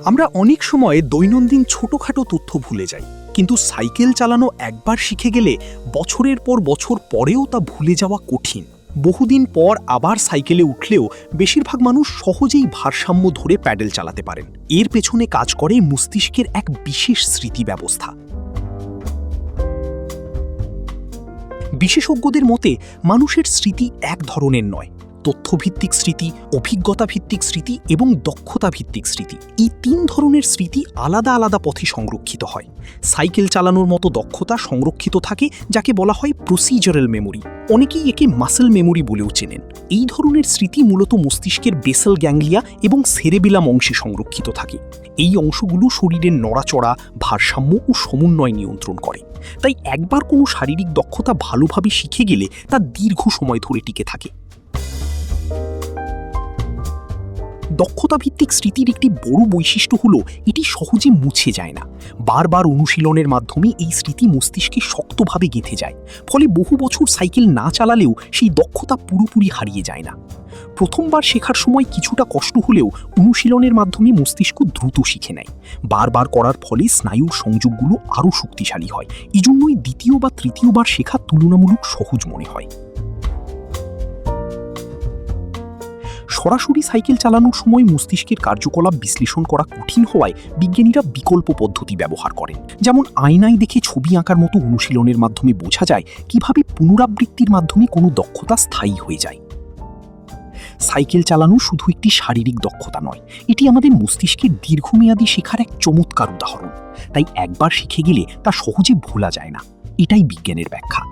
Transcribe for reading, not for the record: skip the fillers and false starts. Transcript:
আমরা অনেক সময় দৈনন্দিন ছোটখাটো তথ্য ভুলে যাই, কিন্তু সাইকেল চালানো একবার শিখে গেলে বছরের পর বছর পরেও তা ভুলে যাওয়া কঠিন। বহুদিন পর আবার সাইকেলে উঠলেও বেশিরভাগ মানুষ সহজেই ভারসাম্য ধরে প্যাডেল চালাতে পারেন। এর পেছনে কাজ করে মস্তিষ্কের এক বিশেষ স্মৃতি ব্যবস্থা। বিশেষজ্ঞদের মতে মানুষের স্মৃতি এক ধরনের নয়। তথ্যভিত্তিক স্মৃতি, অভিজ্ঞতা ভিত্তিক স্মৃতি এবং দক্ষতা ভিত্তিক স্মৃতি, এই তিন ধরনের স্মৃতি আলাদা আলাদা পথে সংরক্ষিত হয়। সাইকেল চালানোর মতো দক্ষতা সংরক্ষিত থাকে যাকে বলা হয় প্রসিজারাল মেমোরি। অনেকেই একে মাসেল মেমোরি বলেও চেনেন। এই ধরনের স্মৃতি মূলত মস্তিষ্কের বেসাল গ্যাংলিয়া এবং সেরেবেলাম অংশে সংরক্ষিত থাকে। এই অংশগুলো শরীরের নড়াচড়া, ভারসাম্য ও সমন্বয় নিয়ন্ত্রণ করে। তাই একবার কোনো শারীরিক দক্ষতা ভালোভাবে শিখে গেলে তা দীর্ঘ সময় ধরে টিকে থাকে। দক্ষতা ভিত্তিক স্মৃতির একটি বড় বৈশিষ্ট্য হলো এটি সহজে মুছে যায় না। বারবার অনুশীলনের মাধ্যমে এই স্মৃতি মস্তিষ্কে শক্তভাবে গেঁথে যায়, ফলে বহু বছর সাইকেল না চালালেও সেই দক্ষতা পুরোপুরি হারিয়ে যায় না। প্রথমবার শেখার সময় কিছুটা কষ্ট হলেও অনুশীলনের মাধ্যমে মস্তিষ্ক দ্রুত শিখে নেয়। বারবার করার ফলে স্নায়ুর সংযোগগুলো আরও শক্তিশালী হয়। এজন্যই দ্বিতীয় বা তৃতীয়বার শেখা তুলনামূলক সহজ মনে হয়। সরাসরি সাইকেল চালানোর সময় মস্তিষ্কের কার্যকলাপ বিশ্লেষণ করা কঠিন হওয়ায় বিজ্ঞানীরা বিকল্প পদ্ধতি ব্যবহার করেন। যেমন আয়নায় দেখে ছবি আঁকার মতো অনুশীলনের মাধ্যমে বোঝা যায় কিভাবে পুনরাবৃত্তির মাধ্যমে কোনো দক্ষতা স্থায়ী হয়ে যায়। সাইকেল চালানো শুধু একটি শারীরিক দক্ষতা নয়, এটি আমাদের মস্তিষ্কের দীর্ঘমেয়াদী শেখার এক চমৎকার উদাহরণ। তাই একবার শিখে গেলে তা সহজে ভোলা যায় না। এটাই বিজ্ঞানের ব্যাখ্যা।